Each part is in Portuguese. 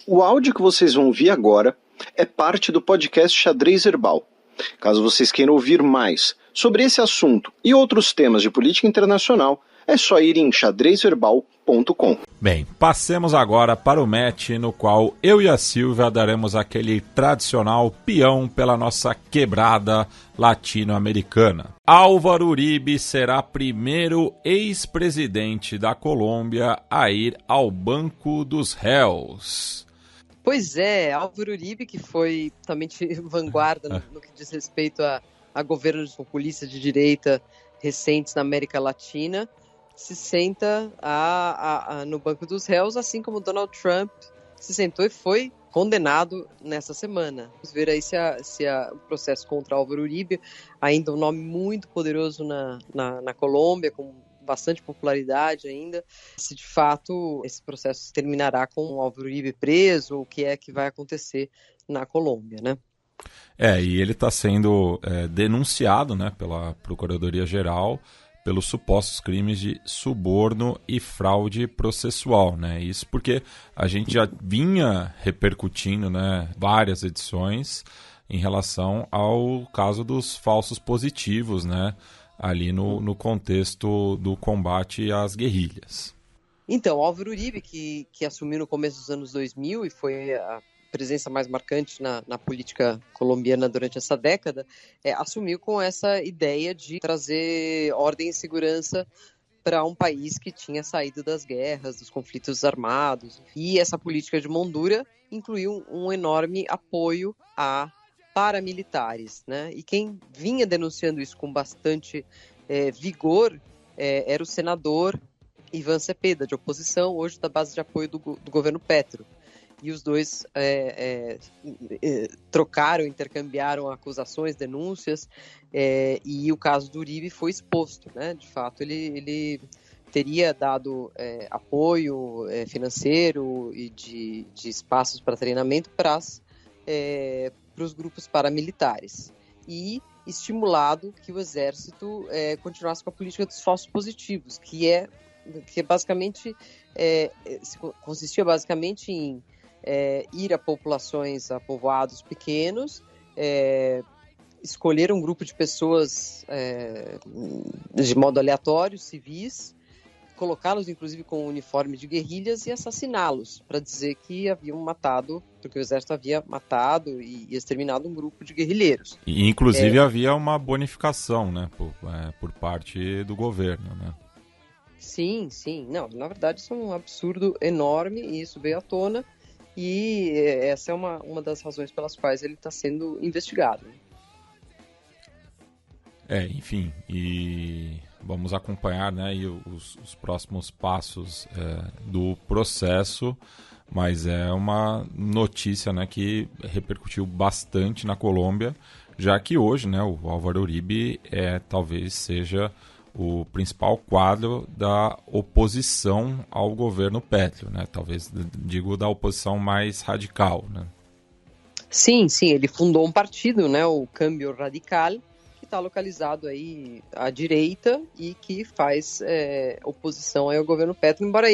O áudio que vocês vão ouvir agora é parte do podcast Xadrez Herbal. Caso vocês queiram ouvir mais sobre esse assunto e outros temas de política internacional, é só ir em xadrezverbal.com. Bem, passemos agora para o match no qual eu e a Silvia daremos aquele tradicional peão pela nossa quebrada latino-americana. Álvaro Uribe será primeiro ex-presidente da Colômbia a ir ao banco dos réus. Pois é, Álvaro Uribe, que foi totalmente vanguarda no que diz respeito a governos populistas de direita recentes na América Latina, se senta no banco dos réus, assim como Donald Trump se sentou e foi condenado nessa semana. Vamos ver aí se o processo contra Álvaro Uribe, ainda um nome muito poderoso na Colômbia, com bastante popularidade ainda, se de fato esse processo terminará com o Álvaro Uribe preso, ou o que é que vai acontecer na Colômbia, né? E ele está sendo denunciado, né, pela Procuradoria-Geral pelos supostos crimes de suborno e fraude processual, né? Isso porque a gente já vinha repercutindo, né, várias edições em relação ao caso dos falsos positivos, né, ali no contexto do combate às guerrilhas. Então, Álvaro Uribe, que assumiu no começo dos anos 2000 e foi a presença mais marcante na política colombiana durante essa década, assumiu com essa ideia de trazer ordem e segurança para um país que tinha saído das guerras, dos conflitos armados. E essa política de mão dura incluiu um enorme apoio a paramilitares, né? E quem vinha denunciando isso com bastante vigor era o senador Iván Cepeda, de oposição, hoje da base de apoio do governo Petro. E os dois intercambiaram acusações, denúncias, e o caso do Uribe foi exposto, né? De fato, ele teria dado apoio financeiro e de espaços para treinamento para os grupos paramilitares e estimulado que o exército continuasse com a política dos falsos positivos, que basicamente consistia basicamente em ir a populações, a povoados pequenos, escolher um grupo de pessoas de modo aleatório, civis, colocá-los inclusive com uniforme de guerrilhas e assassiná-los, para dizer que haviam matado, porque o exército havia matado e exterminado um grupo de guerrilheiros. E inclusive havia uma bonificação, né, por parte do governo, né? Sim. Não, na verdade isso é um absurdo enorme e isso veio à tona e essa é uma das razões pelas quais ele está sendo investigado. Enfim, e vamos acompanhar, né, e os próximos passos do processo, mas é uma notícia, né, que repercutiu bastante na Colômbia, já que hoje, né, o Álvaro Uribe talvez seja o principal quadro da oposição ao governo Petro, né, talvez digo da oposição mais radical, né? Sim, ele fundou um partido, né, o Cambio Radical, que está localizado aí à direita e que faz oposição aí ao governo Petro, embora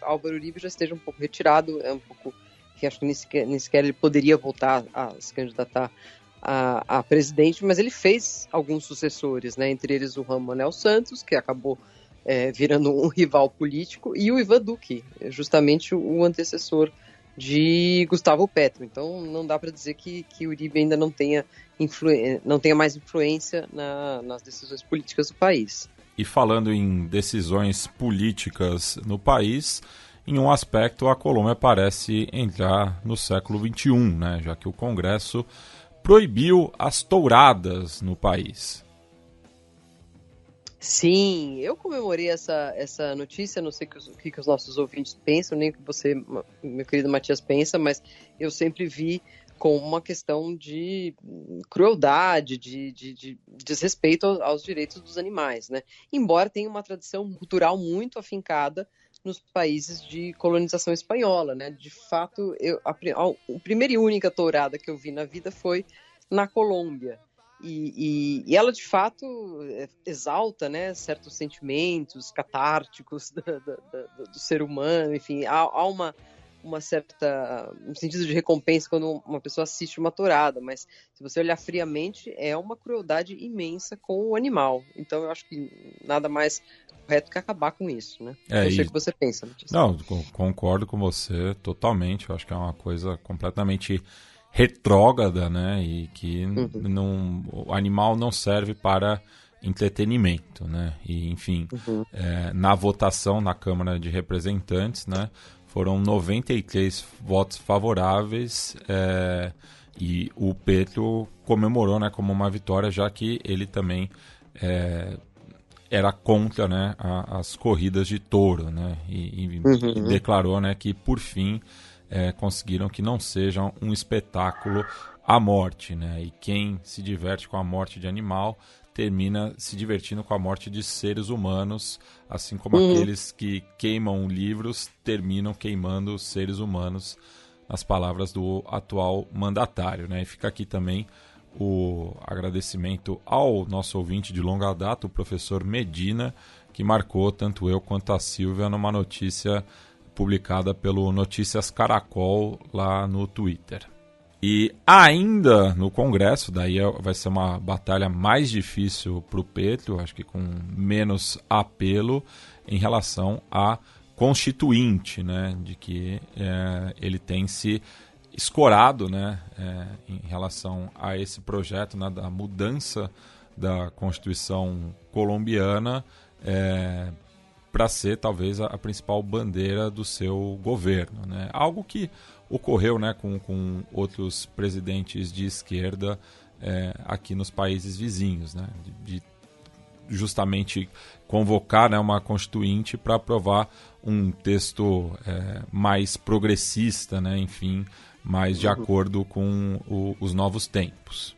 Álvaro Uribe, já esteja um pouco retirado, que acho que nem sequer ele poderia voltar a se candidatar a presidente, mas ele fez alguns sucessores, né, entre eles o Juan Manuel Santos, que acabou virando um rival político, e o Ivan Duque, justamente o antecessor de Gustavo Petro. Então não dá para dizer que Uribe ainda não tenha mais influência nas decisões políticas do país. E falando em decisões políticas no país, em um aspecto a Colômbia parece entrar no século XXI, né, já que o Congresso proibiu as touradas no país. Sim, eu comemorei essa notícia, não sei o que os nossos ouvintes pensam, nem o que você, meu querido Matias, pensa, mas eu sempre vi como uma questão de crueldade, de desrespeito aos direitos dos animais, né? Embora tenha uma tradição cultural muito afincada nos países de colonização espanhola, né? De fato, a primeira e única tourada que eu vi na vida foi na Colômbia. E ela, de fato, exalta, né, certos sentimentos catárticos do ser humano, enfim, há uma certa, um sentido de recompensa quando uma pessoa assiste uma tourada, mas se você olhar friamente, é uma crueldade imensa com o animal. Então eu acho que nada mais correto que acabar com isso, né? Não sei o que você pensa, Matias. Não, concordo com você totalmente. Eu acho que é uma coisa completamente retrógrada, né? E que o animal não serve para entretenimento, né? E, enfim, na votação na Câmara de Representantes, né, foram 93 votos favoráveis e o Petro comemorou, né, como uma vitória, já que ele também era contra, né, as corridas de touro, né, e declarou, né, que por fim conseguiram que não sejam um espetáculo à morte, né, e quem se diverte com a morte de animal termina se divertindo com a morte de seres humanos, assim como aqueles que queimam livros terminam queimando seres humanos, nas palavras do atual mandatário, né, e fica aqui também o agradecimento ao nosso ouvinte de longa data, o professor Medina, que marcou tanto eu quanto a Silvia numa notícia publicada pelo Notícias Caracol lá no Twitter. E ainda no Congresso, daí vai ser uma batalha mais difícil para o Petro, acho que com menos apelo em relação à Constituinte, né, de que ele tem se escorado, né, em relação a esse projeto, né, da mudança da Constituição colombiana para ser talvez a principal bandeira do seu governo, né? Algo que ocorreu, né, com outros presidentes de esquerda aqui nos países vizinhos, né, de justamente convocar, né, uma constituinte para aprovar um texto mais progressista, né, enfim, mais de acordo com os novos tempos.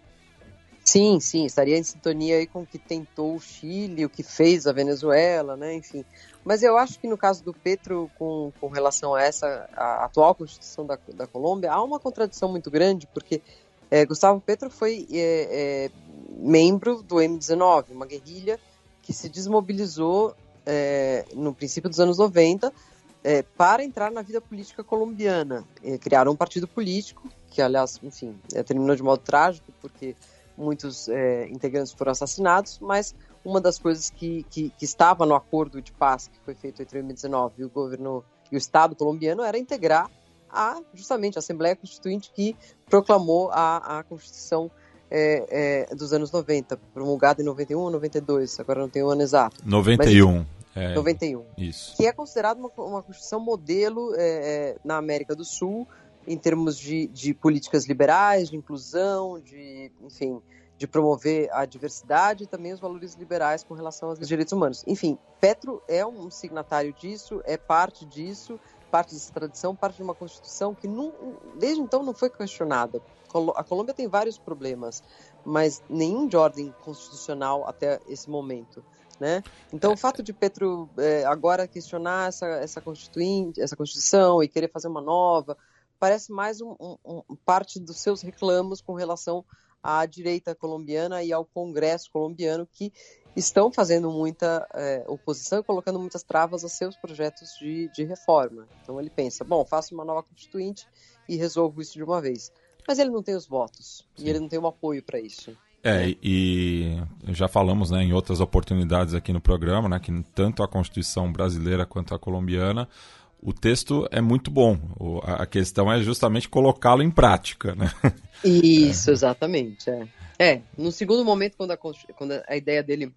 Sim, estaria em sintonia aí com o que tentou o Chile, o que fez a Venezuela, né, enfim. Mas eu acho que no caso do Petro, com relação a a atual Constituição da Colômbia, há uma contradição muito grande, porque Gustavo Petro foi membro do M-19, uma guerrilha que se desmobilizou no princípio dos anos 90 para entrar na vida política colombiana. Criaram um partido político, que aliás, enfim, terminou de modo trágico, porque muitos integrantes foram assassinados, mas uma das coisas que estava no acordo de paz que foi feito entre o M-19 e o governo e o Estado colombiano era integrar justamente a Assembleia Constituinte que proclamou a Constituição dos anos 90, promulgada em 91 ou 92, agora não tenho o ano exato. 91. 91. Isso. Que é considerada uma Constituição modelo na América do Sul, em termos de políticas liberais, de inclusão, enfim, de promover a diversidade e também os valores liberais com relação aos direitos humanos. Enfim, Petro é um signatário disso, é parte disso, parte dessa tradição, parte de uma Constituição que desde então não foi questionada. A Colômbia tem vários problemas, mas nenhum de ordem constitucional até esse momento, né? Então o fato de Petro agora questionar essa Constituição e querer fazer uma nova parece mais parte dos seus reclamos com relação à direita colombiana e ao Congresso colombiano, que estão fazendo muita oposição e colocando muitas travas a seus projetos de reforma. Então ele pensa, faço uma nova constituinte e resolvo isso de uma vez. Mas ele não tem os votos. Sim. E ele não tem o apoio para isso. E já falamos, né, em outras oportunidades aqui no programa, né, que tanto a Constituição brasileira quanto a colombiana, o texto é muito bom. A questão é justamente colocá-lo em prática, né? Isso, exatamente. No segundo momento, quando a ideia dele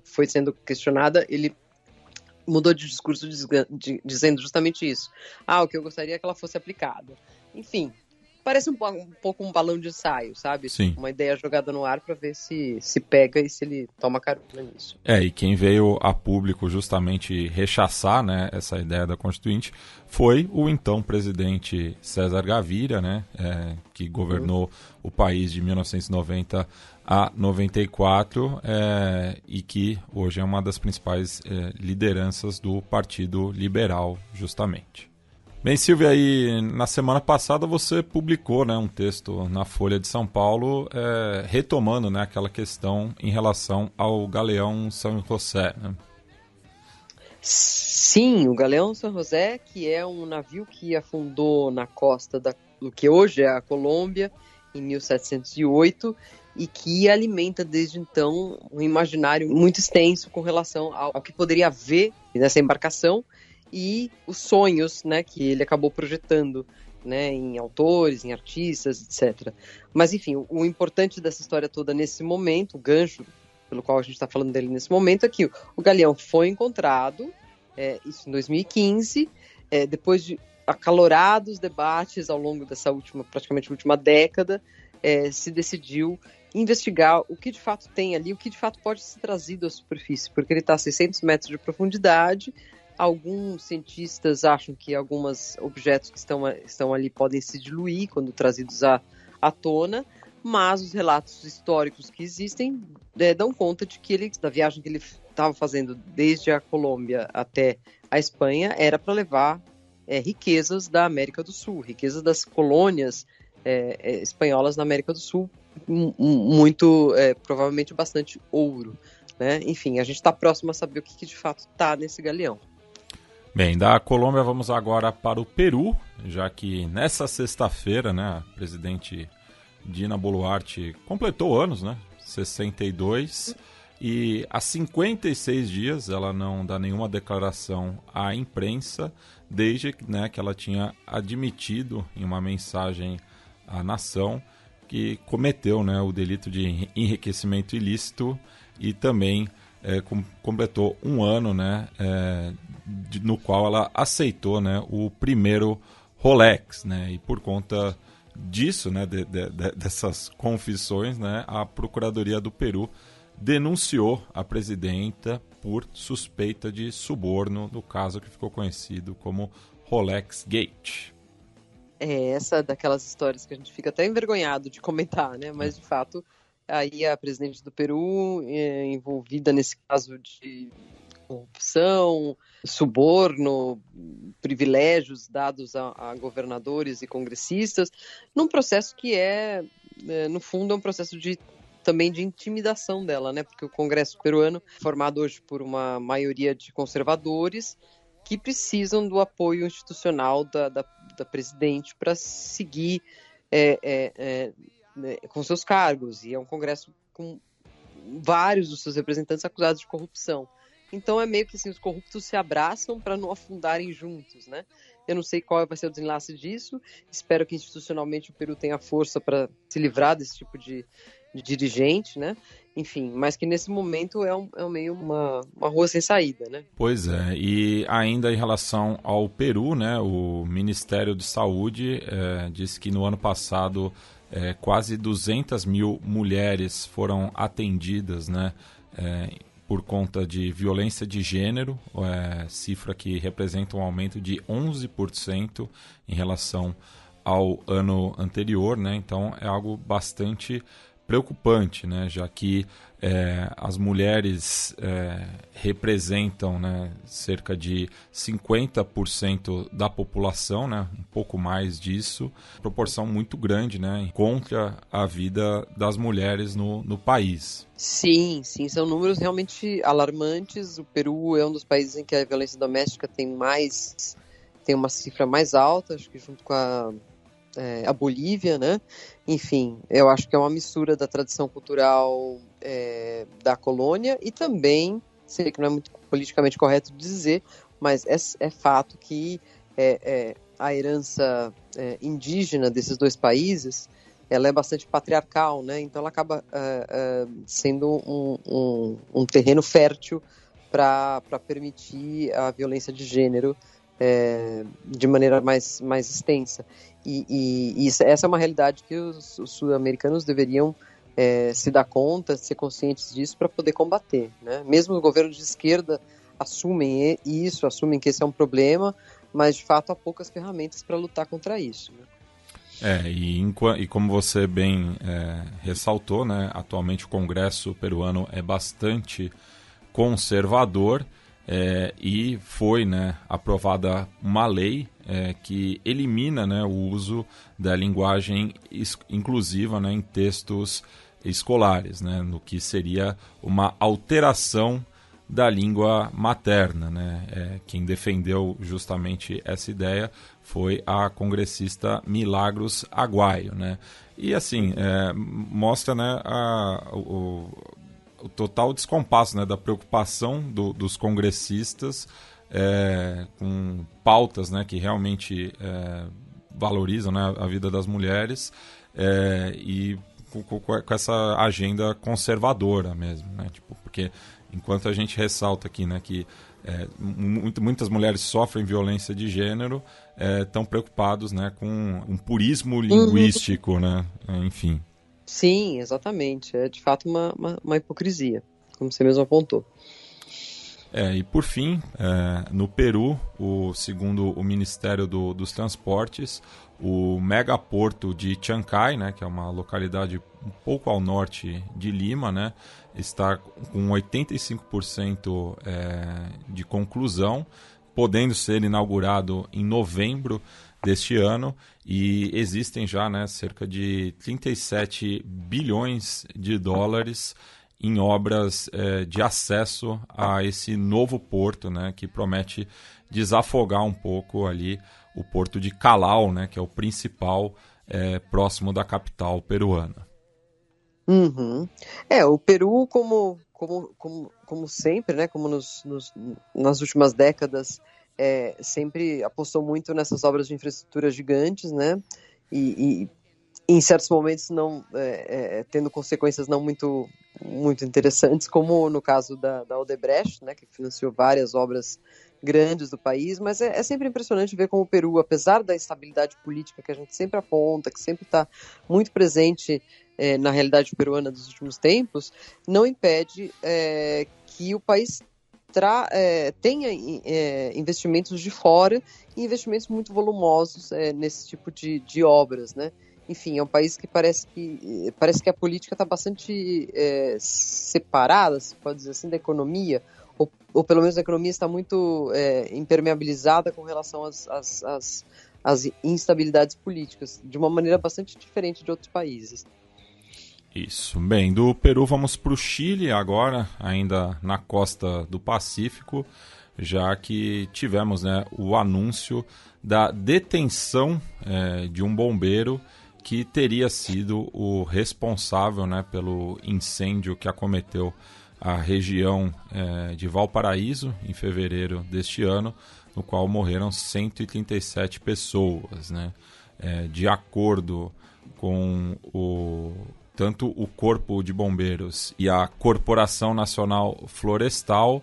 foi sendo questionada, ele mudou de discurso dizendo justamente isso. O que eu gostaria é que ela fosse aplicada. Enfim, parece um pouco um balão de ensaio, sabe? Sim. Uma ideia jogada no ar para ver se pega e se ele toma carona nisso. E quem veio a público justamente rechaçar, né, essa ideia da Constituinte foi o então presidente César Gaviria, né, que governou o país de 1990 a 94 e que hoje é uma das principais lideranças do Partido Liberal, justamente. Bem, Silvia, aí na semana passada você publicou, né, um texto na Folha de São Paulo retomando, né, aquela questão em relação ao Galeão São José, né? Sim, o Galeão San José, que é um navio que afundou na costa do que hoje é a Colômbia, em 1708, e que alimenta desde então um imaginário muito extenso com relação ao que poderia haver nessa embarcação e os sonhos, né, que ele acabou projetando, né, em autores, em artistas, etc. Mas, enfim, o importante dessa história toda nesse momento, o gancho pelo qual a gente está falando dele nesse momento, é que o galeão foi encontrado, isso em 2015, depois de acalorados debates ao longo dessa praticamente última década, se decidiu investigar o que de fato tem ali, o que de fato pode ser trazido à superfície, porque ele está a 600 metros de profundidade. Alguns cientistas acham que alguns objetos que estão ali podem se diluir quando trazidos à tona, mas os relatos históricos que existem dão conta de que da viagem que ele estava fazendo desde a Colômbia até a Espanha era para levar riquezas da América do Sul, riquezas das colônias espanholas na América do Sul, muito, provavelmente bastante ouro, né? Enfim, a gente está próximo a saber o que de fato está nesse galeão. Bem, da Colômbia vamos agora para o Peru, já que nessa sexta-feira, né, a presidente Dina Boluarte completou anos, né, 62, e há 56 dias ela não dá nenhuma declaração à imprensa, desde, né, que ela tinha admitido em uma mensagem à nação que cometeu, né, o delito de enriquecimento ilícito e também completou um ano, né, no qual ela aceitou, né, o primeiro Rolex, né, e por conta disso, né, dessas confissões, né, a Procuradoria do Peru denunciou a presidenta por suspeita de suborno no caso que ficou conhecido como Rolex Gate. Essa daquelas histórias que a gente fica até envergonhado de comentar, né, mas de fato aí a presidente do Peru envolvida nesse caso de corrupção, suborno, privilégios dados a governadores e congressistas, num processo que no fundo, é um processo também de intimidação dela, né? Porque o Congresso peruano é formado hoje por uma maioria de conservadores que precisam do apoio institucional da presidente para seguir com seus cargos, e é um Congresso com vários dos seus representantes acusados de corrupção. Então é meio que assim, os corruptos se abraçam para não afundarem juntos, né? Eu não sei qual vai ser o desenlace disso, espero que institucionalmente o Peru tenha força para se livrar desse tipo de dirigente, né? Enfim, mas que nesse momento é meio uma rua sem saída, né? Pois é, e ainda em relação ao Peru, né, o Ministério de Saúde disse que no ano passado quase 200 mil mulheres foram atendidas, né, por conta de violência de gênero, cifra que representa um aumento de 11% em relação ao ano anterior, né? Então é algo bastante preocupante, né? Já que as mulheres representam, né, cerca de 50% da população, né, um pouco mais disso, proporção muito grande, né, contra a vida das mulheres no país. Sim, são números realmente alarmantes. O Peru é um dos países em que a violência doméstica tem uma cifra mais alta, acho que junto com a Bolívia, né? Enfim, eu acho que é uma mistura da tradição cultural da colônia e também, sei que não é muito politicamente correto dizer, mas é fato que a herança indígena desses dois países, ela é bastante patriarcal, né? Então ela acaba sendo um terreno fértil para permitir a violência de gênero de maneira mais extensa. E essa é uma realidade que os sul-americanos deveriam se dar conta, ser conscientes disso para poder combater, né? Mesmo os governos de esquerda assumem que esse é um problema, mas de fato há poucas ferramentas para lutar contra isso, né? E como você bem ressaltou, né, atualmente o Congresso peruano é bastante conservador e foi, né, aprovada uma lei que elimina, né, o uso da linguagem inclusiva, né, em textos escolares, né, no que seria uma alteração da língua materna, né? Quem defendeu justamente essa ideia foi a congressista Milagros Aguayo, né? E assim, mostra, né, o total descompasso, né, da preocupação dos congressistas com pautas, né, que realmente valorizam, né, a vida das mulheres e com essa agenda conservadora mesmo, né? Tipo, porque enquanto a gente ressalta aqui, né, que muitas mulheres sofrem violência de gênero, estão preocupados, né, com um purismo linguístico, né? Enfim. Sim, exatamente. É de fato uma hipocrisia, como você mesmo apontou. E por fim, no Peru, segundo o Ministério dos Transportes, o megaporto de Chancay, né, que é uma localidade um pouco ao norte de Lima, né, está com 85% de conclusão, podendo ser inaugurado em novembro deste ano, e existem já, né, cerca de 37 bilhões de dólares em obras de acesso a esse novo porto, né, que promete desafogar um pouco ali o porto de Callao, né, que é o principal próximo da capital peruana. Uhum. O Peru, como sempre, né, como nas últimas décadas, sempre apostou muito nessas obras de infraestrutura gigantes, né, e em certos momentos não tendo consequências não muito interessantes, como no caso da Odebrecht, né, que financiou várias obras grandes do país, mas é sempre impressionante ver como o Peru, apesar da instabilidade política que a gente sempre aponta, que sempre está muito presente na realidade peruana dos últimos tempos, não impede que o país tenha investimentos de fora e investimentos muito volumosos nesse tipo de obras, né? Enfim, é um país que parece que a política está bastante separada, se pode dizer assim, da economia, ou pelo menos a economia está muito impermeabilizada com relação às instabilidades políticas, de uma maneira bastante diferente de outros países. Isso. Bem, do Peru vamos para o Chile agora, ainda na costa do Pacífico, já que tivemos, né, o anúncio da detenção de um bombeiro que teria sido o responsável, né, pelo incêndio que acometeu a região de Valparaíso em fevereiro deste ano, no qual morreram 137 pessoas, né? De acordo com tanto o Corpo de Bombeiros e a Corporação Nacional Florestal,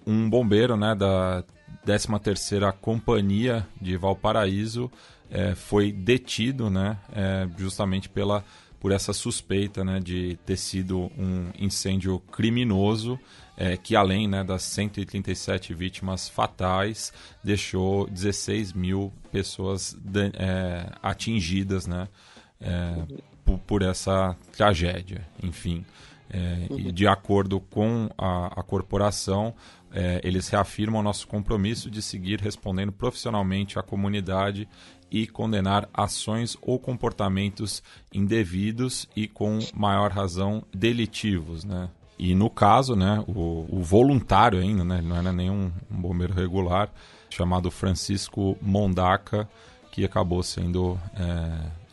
um bombeiro, né, da 13ª Companhia de Valparaíso foi detido, né, justamente por essa suspeita, né, de ter sido um incêndio criminoso que, além, né, das 137 vítimas fatais, deixou 16 mil pessoas atingidas, né, por essa tragédia. Enfim, e de acordo com a corporação, eles reafirmam nosso compromisso de seguir respondendo profissionalmente à comunidade e condenar ações ou comportamentos indevidos e, com maior razão, delitivos, né? E no caso, né, o voluntário ainda, né, não era nenhum bombeiro regular, chamado Francisco Mondaca, que acabou sendo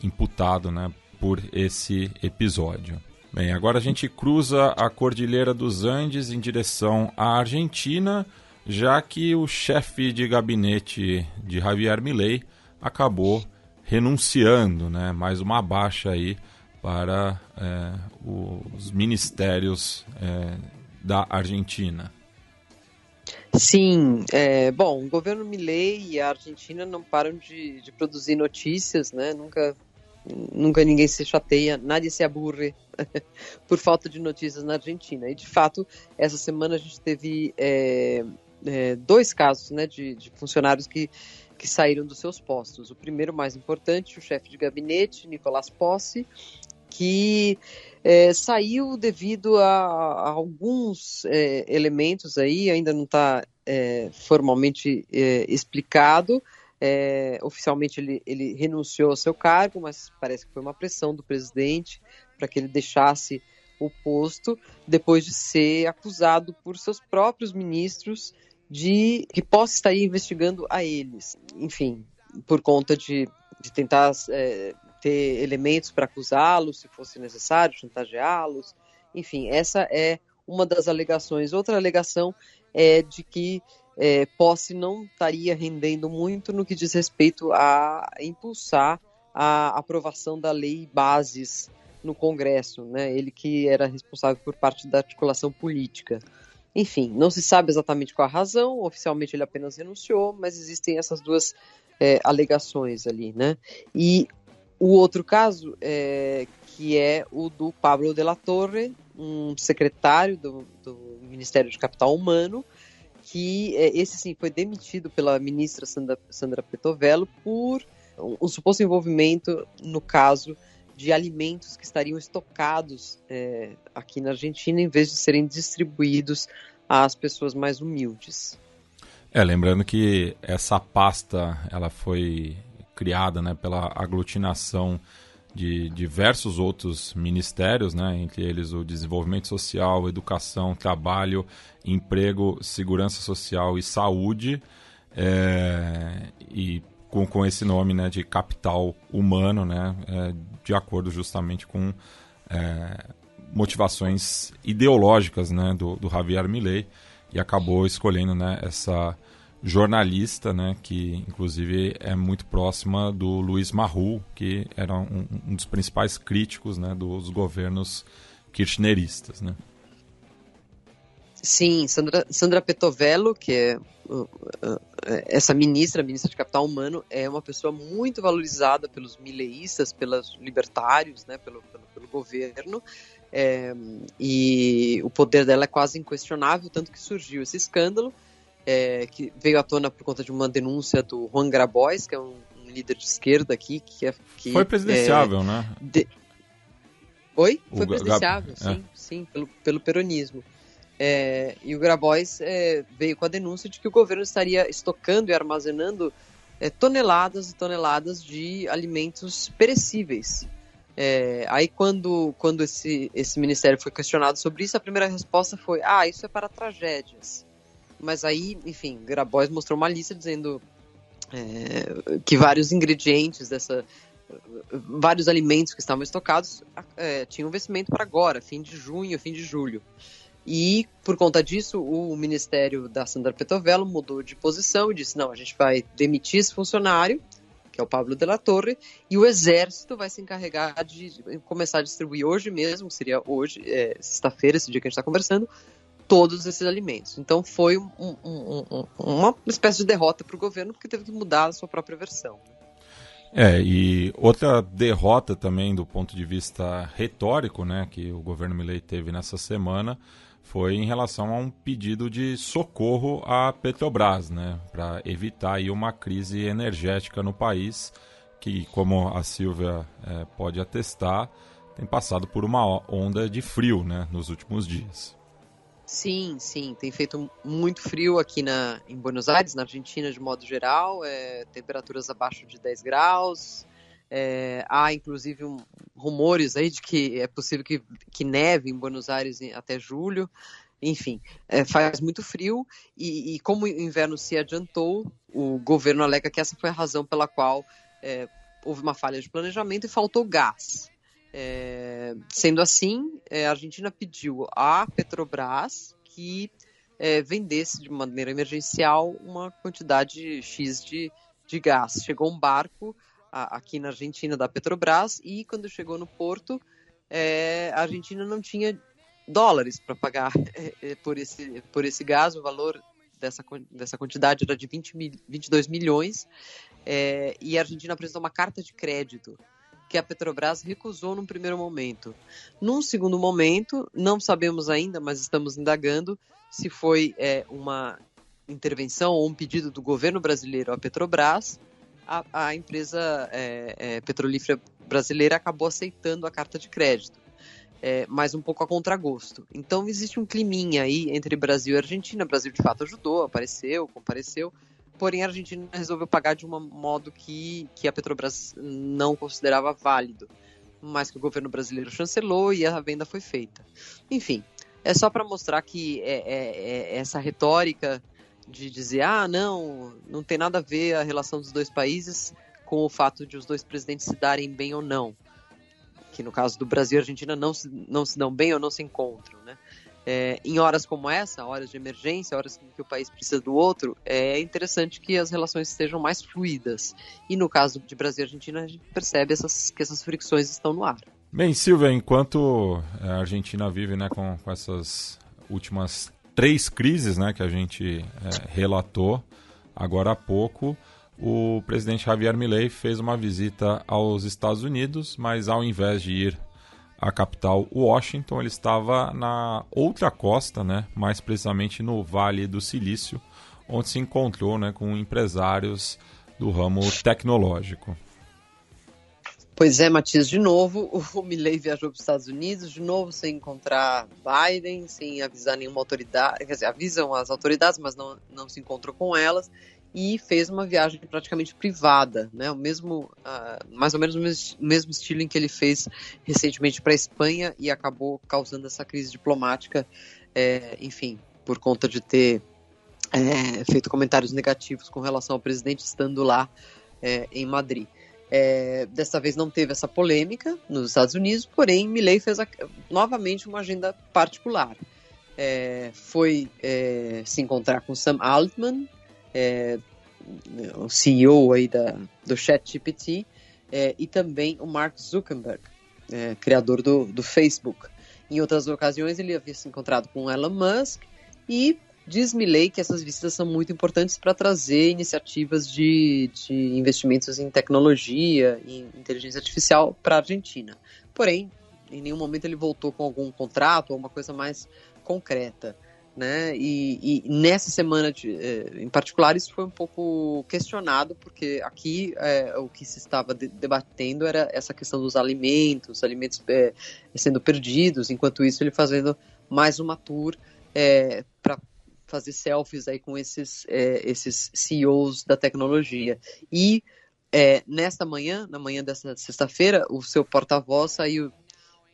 imputado, né, por esse episódio. Bem, agora a gente cruza a Cordilheira dos Andes em direção à Argentina, já que o chefe de gabinete de Javier Milei acabou renunciando, né? Mais uma baixa aí para os ministérios da Argentina. Sim, bom, o governo Milei e a Argentina não param de produzir notícias, né? Nunca ninguém se chateia, nadie se aburre por falta de notícias na Argentina. E, de fato, essa semana a gente teve 2 casos, né, de funcionários que saíram dos seus postos. O primeiro, mais importante, o chefe de gabinete, Nicolás Possi, que saiu devido a alguns elementos aí, ainda não está formalmente explicado. Oficialmente ele renunciou ao seu cargo, mas parece que foi uma pressão do presidente para que ele deixasse o posto depois de ser acusado por seus próprios ministros de que possa estar investigando a eles. Enfim, por conta de tentar ter elementos para acusá-los, se fosse necessário, chantageá-los. Enfim, essa é uma das alegações. Outra alegação é de que posse não estaria rendendo muito no que diz respeito a impulsar a aprovação da lei Bases no Congresso, né? Ele que era responsável por parte da articulação política. Enfim, não se sabe exatamente qual a razão, oficialmente ele apenas renunciou, mas existem essas duas alegações ali, né? E o outro caso, que é o do Pablo de la Torre, um secretário do Ministério de Capital Humano, que esse sim foi demitido pela ministra Sandra Petovello por um suposto envolvimento no caso de alimentos que estariam estocados aqui na Argentina em vez de serem distribuídos às pessoas mais humildes. Lembrando que essa pasta ela foi criada, né, pela aglutinação de diversos outros ministérios, né, entre eles o Desenvolvimento Social, Educação, Trabalho, Emprego, Segurança Social e Saúde, e com esse nome, né, de capital humano, né, de acordo justamente com motivações ideológicas, né, do Javier Milei, e acabou escolhendo, né, essa jornalista, né, que inclusive é muito próxima do Luiz Marrú, que era um dos principais críticos, né, dos governos kirchneristas, né? Sim, Sandra Petovello, que é essa ministra de Capital Humano, é uma pessoa muito valorizada pelos mileístas, pelos libertários, né, pelo governo, e o poder dela é quase inquestionável, tanto que surgiu esse escândalo, que veio à tona por conta de uma denúncia do Juan Grabois, que é um líder de esquerda aqui, que foi presidenciável, né? Oi? Foi presidenciável, sim, pelo peronismo. E o Grabois veio com a denúncia de que o governo estaria estocando e armazenando toneladas e toneladas de alimentos perecíveis. Aí quando esse ministério foi questionado sobre isso, a primeira resposta foi: isso é para tragédias. Mas aí, enfim, Grabois mostrou uma lista dizendo que vários ingredientes vários alimentos que estavam estocados tinham vencimento para agora, fim de junho, fim de julho. E, por conta disso, o ministério da Sandra Petovello mudou de posição e disse: não, a gente vai demitir esse funcionário, que é o Pablo de la Torre, e o Exército vai se encarregar de começar a distribuir hoje mesmo, seria hoje, sexta-feira, esse dia que a gente está conversando, todos esses alimentos. Então foi uma espécie de derrota para o governo, porque teve que mudar a sua própria versão. E outra derrota também do ponto de vista retórico, né, que o governo Milei teve nessa semana, foi em relação a um pedido de socorro à Petrobras, né, para evitar aí uma crise energética no país, que, como a Silvia pode atestar, tem passado por uma onda de frio, né, nos últimos dias. Sim, tem feito muito frio aqui em Buenos Aires, na Argentina de modo geral, temperaturas abaixo de 10 graus, há inclusive rumores aí de que é possível que neve em Buenos Aires até julho, enfim, faz muito frio e como o inverno se adiantou, o governo alega que essa foi a razão pela qual houve uma falha de planejamento e faltou gás. Sendo assim, a Argentina pediu à Petrobras que vendesse de maneira emergencial uma quantidade X de gás. Chegou um barco aqui na Argentina da Petrobras e quando chegou no porto, a Argentina não tinha dólares para pagar por esse gás. O valor dessa quantidade era de 22 milhões e a Argentina apresentou uma carta de crédito que a Petrobras recusou num primeiro momento. Num segundo momento, não sabemos ainda, mas estamos indagando se foi uma intervenção ou um pedido do governo brasileiro à Petrobras. A empresa petrolífera brasileira acabou aceitando a carta de crédito, mas um pouco a contragosto. Então existe um climinha aí entre Brasil e Argentina. O Brasil de fato ajudou, compareceu, porém a Argentina resolveu pagar de um modo que a Petrobras não considerava válido. mas que o governo brasileiro chancelou e a venda foi feita. Enfim, é só para mostrar que essa retórica de dizer, não tem nada a ver a relação dos dois países com o fato de os dois presidentes se darem bem ou não, que no caso do Brasil e Argentina não se dão bem ou não se encontram, né? Em horas como essa, horas de emergência, horas em que o país precisa do outro, é interessante que as relações sejam mais fluidas. E no caso de Brasil e Argentina, a gente percebe que essas fricções estão no ar. Bem, Silvia, enquanto a Argentina vive, né, com essas últimas 3 crises, né, que a gente relatou agora há pouco, o presidente Javier Milei fez uma visita aos Estados Unidos, mas ao invés de ir à capital Washington, ele estava na outra costa, né, mais precisamente no Vale do Silício, onde se encontrou, né, com empresários do ramo tecnológico. Pois é, Matias, de novo, o Milei viajou para os Estados Unidos, de novo sem encontrar Biden, sem avisar nenhuma autoridade, quer dizer, avisam as autoridades, mas não se encontrou com elas, e fez uma viagem praticamente privada, né? Mais ou menos o mesmo estilo em que ele fez recentemente para a Espanha e acabou causando essa crise diplomática, enfim, por conta de ter feito comentários negativos com relação ao presidente estando lá em Madrid. Dessa vez não teve essa polêmica nos Estados Unidos, porém Milei fez novamente uma agenda particular. Foi se encontrar com Sam Altman, o CEO aí do ChatGPT, e também o Mark Zuckerberg, criador do Facebook. Em outras ocasiões ele havia se encontrado com Elon Musk, e diz Milei que essas visitas são muito importantes para trazer iniciativas de investimentos em tecnologia e inteligência artificial para a Argentina. Porém, em nenhum momento ele voltou com algum contrato ou uma coisa mais concreta, né? E nessa semana em particular isso foi um pouco questionado, porque aqui o que se estava debatendo era essa questão dos alimentos sendo perdidos, enquanto isso ele fazendo mais uma tour para fazer selfies aí com esses CEOs da tecnologia. E na manhã dessa sexta-feira, o seu porta-voz saiu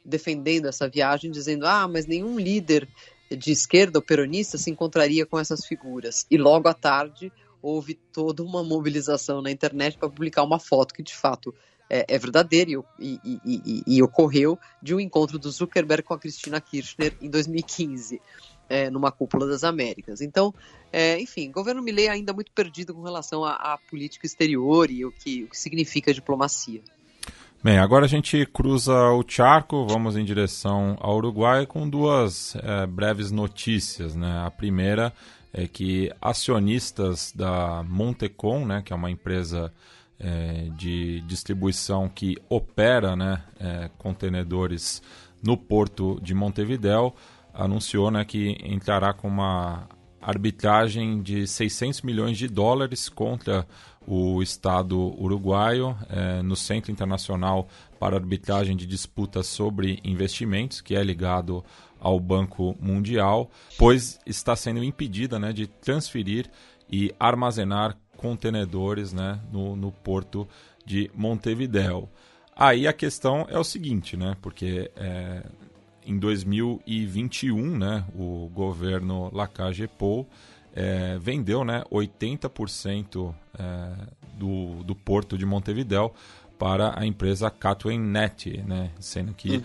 defendendo essa viagem, dizendo, mas nenhum líder de esquerda ou peronista se encontraria com essas figuras. E logo à tarde houve toda uma mobilização na internet para publicar uma foto que de fato é verdadeira e ocorreu, de um encontro do Zuckerberg com a Cristina Kirchner em 2015, numa cúpula das Américas. Então, enfim, o governo Milei ainda muito perdido com relação à política exterior e o que significa diplomacia. Bem, agora a gente cruza o charco, vamos em direção ao Uruguai com 2 breves notícias, né? A primeira é que acionistas da Montecon, né, que é uma empresa de distribuição que opera, né, contenedores no porto de Montevidéu, anunciou, né, que entrará com uma arbitragem de $600 milhões contra o Estado uruguaio no Centro Internacional para Arbitragem de Disputas sobre Investimentos, que é ligado ao Banco Mundial, pois está sendo impedida, né, de transferir e armazenar contenedores, né, no porto de Montevidéu. Aí a questão é o seguinte, né, porque em 2021, né, o governo Lacalle Pou vendeu, né, 80% do porto de Montevidéu para a empresa Catwain-Net, né, sendo que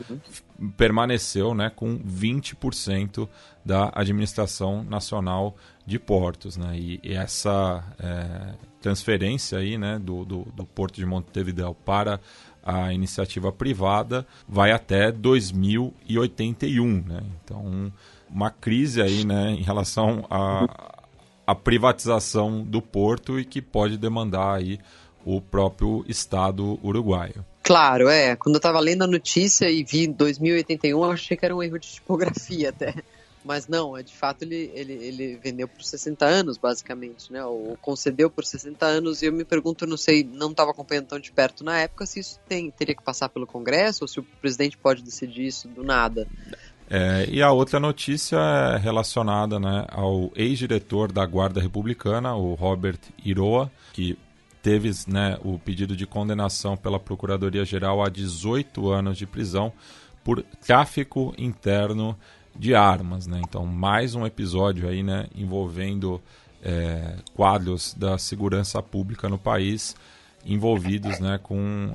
permaneceu, né, com 20% da Administração Nacional de Portos, né, e essa transferência aí, né, do porto de Montevidéu para a iniciativa privada vai até 2081, né? Então, uma crise aí, né, em relação à privatização do porto e que pode demandar aí o próprio Estado uruguaio. Claro, quando eu estava lendo a notícia e vi 2081, eu achei que era um erro de tipografia até. Mas não, de fato ele vendeu por 60 anos, basicamente, né? Ou concedeu por 60 anos, e eu me pergunto, não sei, não estava acompanhando tão de perto na época, se isso teria que passar pelo Congresso, ou se o presidente pode decidir isso do nada. E a outra notícia é relacionada, né, ao ex-diretor da Guarda Republicana, o Robert Iroa, que teve, né, o pedido de condenação pela Procuradoria-Geral a 18 anos de prisão por tráfico interno de armas, né? Então, mais um episódio aí, né, envolvendo quadros da segurança pública no país envolvidos, né, com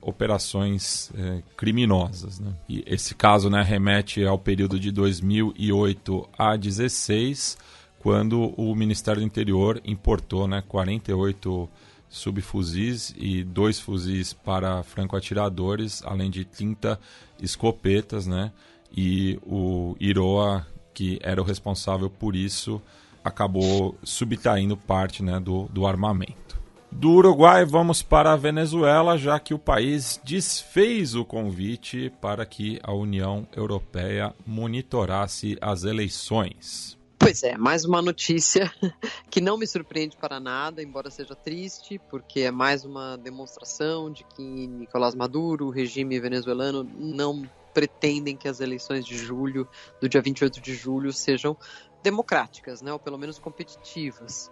operações criminosas, né? E esse caso, né, remete ao período de 2008 a 2016, quando o Ministério do Interior importou, né, 48 subfuzis e 2 fuzis para franco-atiradores, além de 30 escopetas, né? E o IROA, que era o responsável por isso, acabou subtraindo parte, né, do armamento. Do Uruguai, vamos para a Venezuela, já que o país desfez o convite para que a União Europeia monitorasse as eleições. Pois é, mais uma notícia que não me surpreende para nada, embora seja triste, porque é mais uma demonstração de que Nicolás Maduro, o regime venezuelano, não pretendem que as eleições de julho, do dia 28 de julho, sejam democráticas, né, ou pelo menos competitivas.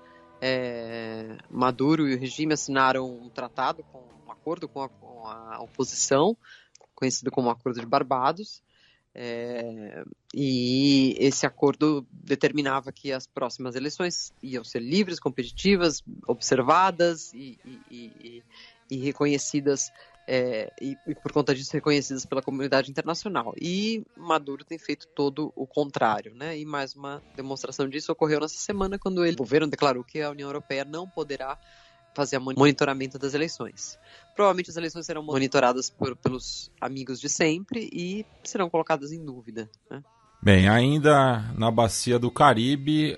Maduro e o regime assinaram um tratado, um acordo com a oposição, conhecido como Acordo de Barbados, e esse acordo determinava que as próximas eleições iam ser livres, competitivas, observadas e reconhecidas, e por conta disso reconhecidas pela comunidade internacional. E Maduro tem feito todo o contrário, né? E mais uma demonstração disso ocorreu nessa semana, quando o governo declarou que a União Europeia não poderá fazer monitoramento das eleições. Provavelmente as eleições serão monitoradas pelos amigos de sempre e serão colocadas em dúvida, né? Bem, ainda na Bacia do Caribe,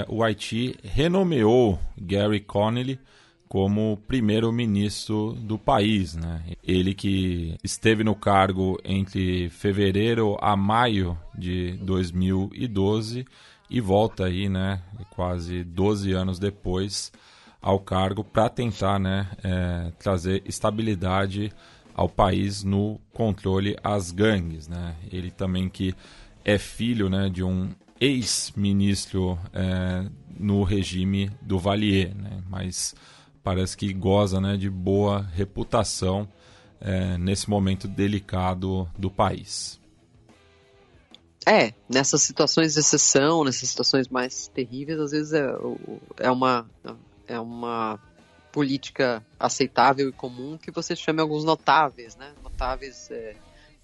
o Haiti renomeou Gary Connolly como primeiro-ministro do país, né? Ele que esteve no cargo entre fevereiro a maio de 2012 e volta aí, né, quase 12 anos depois ao cargo para tentar, né, trazer estabilidade ao país no controle às gangues, né? Ele também que é filho, né, de um ex-ministro no regime do Valier, né? Mas parece que goza, né, de boa reputação nesse momento delicado do país. Nessas situações de exceção, nessas situações mais terríveis, às vezes é uma política aceitável e comum que você chame alguns notáveis, né? Notáveis,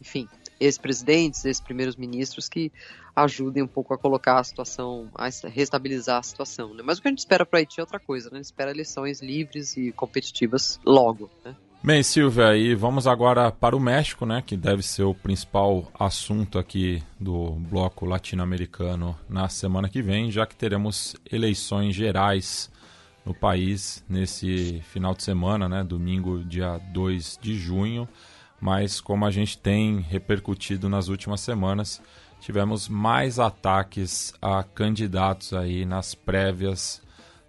enfim, ex-presidentes, ex-primeiros ministros que ajudem um pouco a colocar a situação, a restabilizar a situação, né? Mas o que a gente espera para o Haiti é outra coisa, né? A gente espera eleições livres e competitivas logo, né? Bem, Silvia, e vamos agora para o México, né, que deve ser o principal assunto aqui do bloco latino-americano na semana que vem, já que teremos eleições gerais no país nesse final de semana, né, domingo, dia 2 de junho. Mas como a gente tem repercutido nas últimas semanas, tivemos mais ataques a candidatos aí nas prévias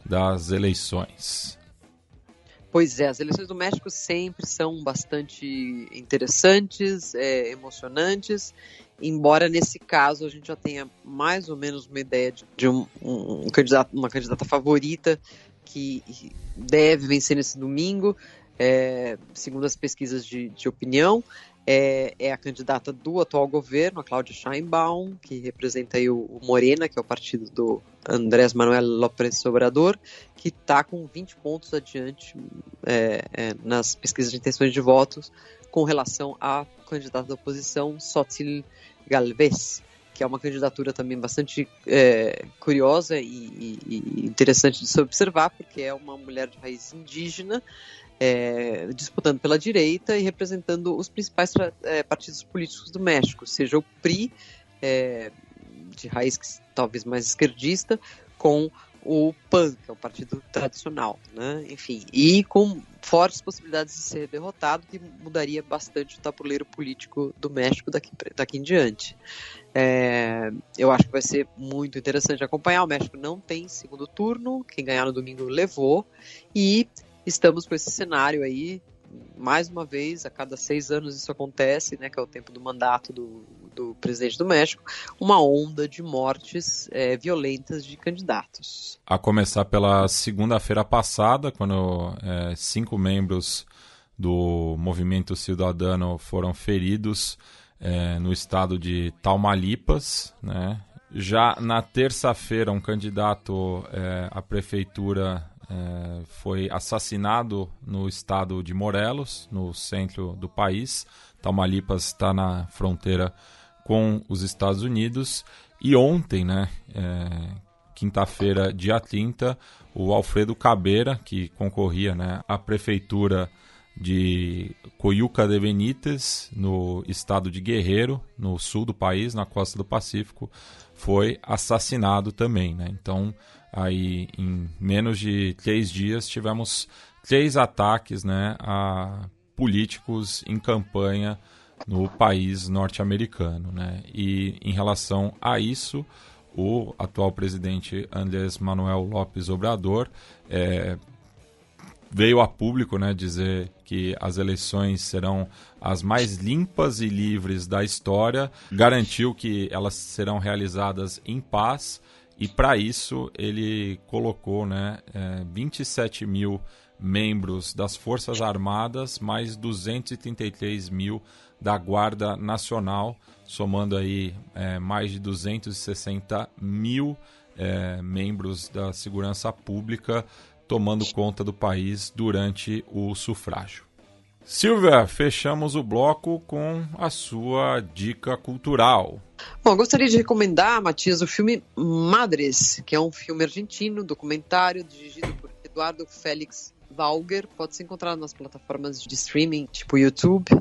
das eleições. Pois é, as eleições do México sempre são bastante interessantes, emocionantes, embora nesse caso a gente já tenha mais ou menos uma ideia de uma candidata favorita que deve vencer nesse domingo, segundo as pesquisas de opinião. É a candidata do atual governo, a Claudia Sheinbaum, que representa aí o Morena, que é o partido do Andrés Manuel López Obrador, que está com 20 pontos adiante nas pesquisas de intenções de votos com relação à candidata da oposição, Xochitl Gálvez, que é uma candidatura também bastante curiosa e interessante de se observar, porque é uma mulher de raiz indígena, disputando pela direita e representando os principais partidos políticos do México, seja o PRI, de raiz talvez mais esquerdista, com o PAN, que é o partido tradicional, né? Enfim, e com fortes possibilidades de ser derrotado, que mudaria bastante o tabuleiro político do México daqui em diante. Eu acho que vai ser muito interessante acompanhar. O México não tem segundo turno, quem ganhar no domingo levou, e estamos com esse cenário aí, mais uma vez, a cada 6 anos isso acontece, né, que é o tempo do mandato do presidente do México, uma onda de mortes violentas de candidatos. A começar pela segunda-feira passada, quando 5 membros do Movimento Ciudadano foram feridos no estado de Tamaulipas, né? Já na terça-feira, um candidato à prefeitura foi assassinado no estado de Morelos, no centro do país. Tamaulipas está na fronteira com os Estados Unidos. E ontem, né, quinta-feira, dia 30, o Alfredo Cabrera, que concorria, né, à prefeitura de Coyuca de Benítez, no estado de Guerrero, no sul do país, na costa do Pacífico, foi assassinado também, né? Então, aí em menos de 3 dias tivemos 3 ataques, né, a políticos em campanha no país norte-americano, né? E em relação a isso, o atual presidente Andrés Manuel López Obrador veio a público, né, dizer que as eleições serão as mais limpas e livres da história, garantiu que elas serão realizadas em paz, e para isso ele colocou, né, 27 mil membros das Forças Armadas, mais 233 mil da Guarda Nacional, somando aí mais de 260 mil membros da segurança pública, tomando conta do país durante o sufrágio. Silvia, fechamos o bloco com a sua dica cultural. Bom, eu gostaria de recomendar, Matias, o filme Madres, que é um filme argentino, documentário, dirigido por Eduardo Félix Valger. Pode ser encontrado nas plataformas de streaming, tipo YouTube.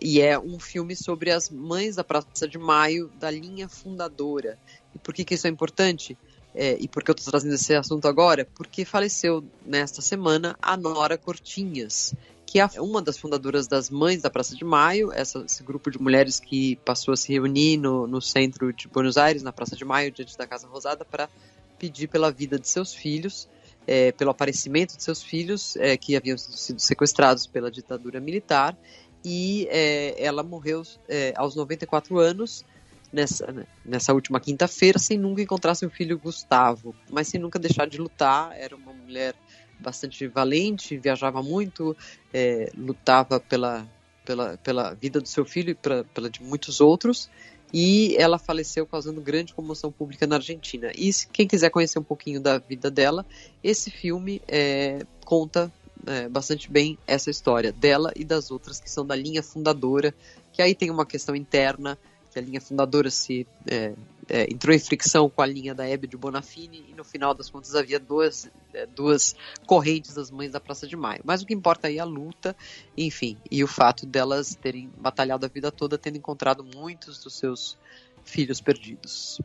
E é um filme sobre as mães da Praça de Maio, da linha fundadora. E por que isso é importante? E por que eu estou trazendo esse assunto agora? Porque faleceu nesta semana a Nora Cortinhas, que é uma das fundadoras das Mães da Praça de Maio, esse grupo de mulheres que passou a se reunir no centro de Buenos Aires, na Praça de Maio, diante da Casa Rosada, para pedir pela vida de seus filhos, pelo aparecimento de seus filhos, que haviam sido sequestrados pela ditadura militar, e ela morreu aos 94 anos, nessa última quinta-feira, sem nunca encontrar seu filho Gustavo, mas sem nunca deixar de lutar. Era uma mulher bastante valente, viajava muito, lutava pela vida do seu filho e pela de muitos outros, e ela faleceu causando grande comoção pública na Argentina. E quem quiser conhecer um pouquinho da vida dela, esse filme conta bastante bem essa história dela e das outras que são da linha fundadora, que aí tem uma questão interna, que a linha fundadora entrou em fricção com a linha da Hebe de Bonafini, e no final das contas havia duas correntes das Mães da Praça de Maio. Mas o que importa aí é a luta, enfim, e o fato delas terem batalhado a vida toda, tendo encontrado muitos dos seus filhos perdidos.